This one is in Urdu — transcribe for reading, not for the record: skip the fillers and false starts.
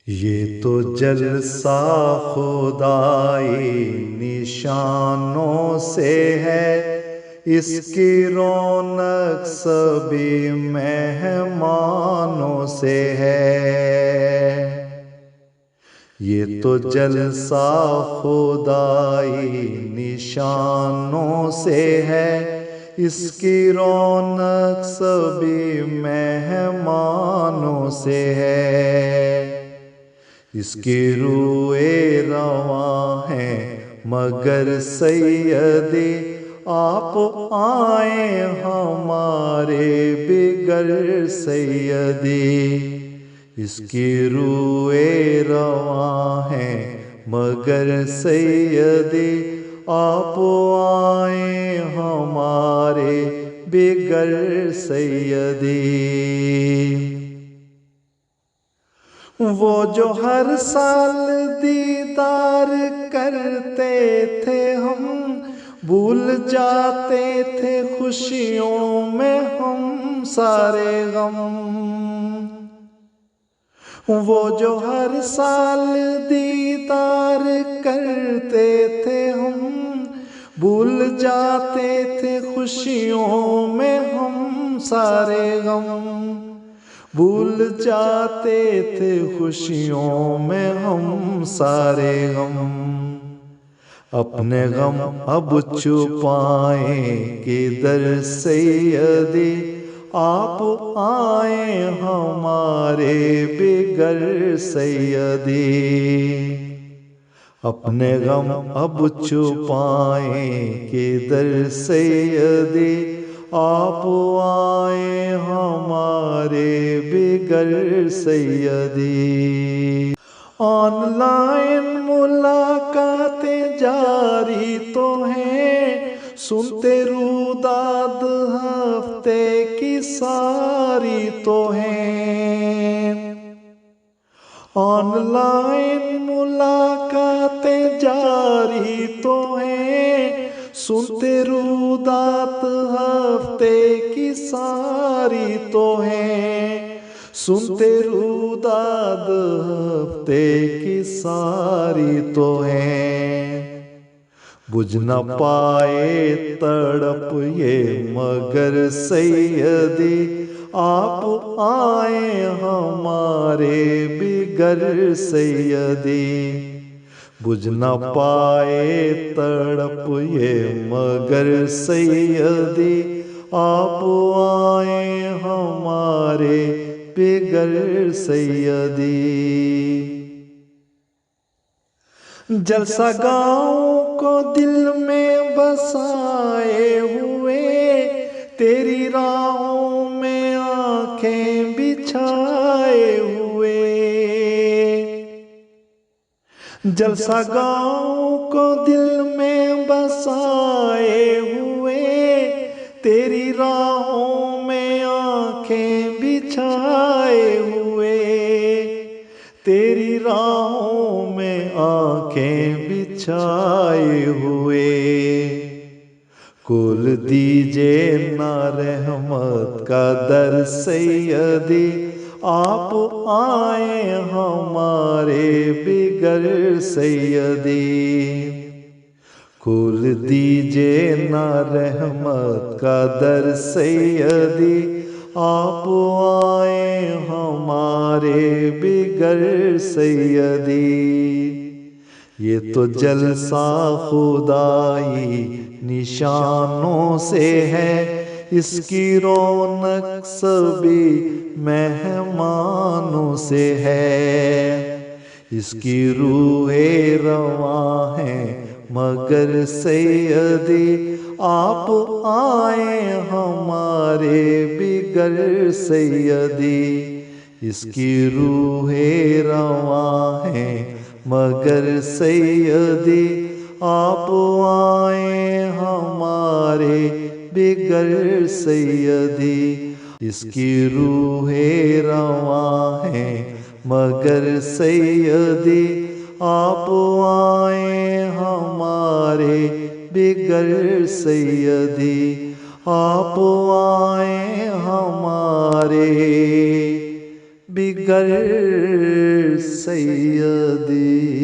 یہ تو جلسہ خدائی نشانوں سے ہے، اس کی رونق سبھی مہمانوں سے ہے۔ یہ تو جلسہ خدائی نشانوں سے ہے، اس کی رونق سبھی مہمانوں سے ہے۔ اس کی روئے رواں ہیں مگر سیدی، آپ آئیں ہمارے بگر سیدی۔ اس کی روئے رواں ہیں مگر سیدی، آپ آئیں ہمارے بگر سیدی۔ وہ جو ہر سال دیدار کرتے تھے ہم، بھول جاتے تھے خوشیوں میں ہم سارے غم۔ وہ جو ہر سال دیدار کرتے تھے ہم، بھول جاتے تھے خوشیوں میں ہم سارے غم۔ بھول جاتے تھے خوشیوں میں ہم سارے غم۔ اپنے غم اب چھپائیں کدھر سیدی، آپ آئیں ہمارے بگر سیدی۔ اپنے غم اب چھپائیں کدھر سیدی، آپ آئیں ہمارے بگر سیدی۔ آن لائن ملاقاتیں جاری تو ہیں، سنتے روداد ہفتے کی ساری تو ہیں۔ آن لائن ملاقاتیں جاری تو ہیں، سنتے روداد ہفتے کی ساری تو ہیں۔ سنتے روداد ہفتے کی ساری تو ہیں۔ بجھ نہ پائے تڑپ یہ مگر سیدی، آپ آئیں ہمارے بگر سیدی۔ بجھ نہ پائے تڑپ یہ مگر سیدی، آپ آئیں ہمارے بگر سیدی۔ جلسہ گاؤں کو دل میں بسائے ہوئے، تیری راہوں میں آنکھیں بچھائے ہوئے۔ جلسہ گاؤں کو دل میں بسائے ہوئے، تیری راہوں میں آنکھیں بچھائے ہوئے۔ تیری راہوں میں آنکھیں بچھائے ہوئے۔ کھول دیجئے نا رحمت کا در سیدی، آپ آئیں ہمارے بگر سیدی۔ کھول دیجئے نا رحمت کا در سیدی، آپ آئیں ہمارے بگر سیدی۔ یہ تو جلسہ خدائی نشانوں سے ہے، اس کی رونق سبھی مہمانوں سے ہے۔ اس کی روئے رواں ہیں مگر سیدی، آپ آئیں ہمارے بگر سیدی۔ اس کی روئے رواں ہیں مگر سیدی، آپ آئیں ہمارے بگر سیدی۔ اس کی روئے رواں ہیں مگر سیدی، آپ آئیں ہمارے بگر سیدی۔ آپ آئیں ہمارے بگر سیدی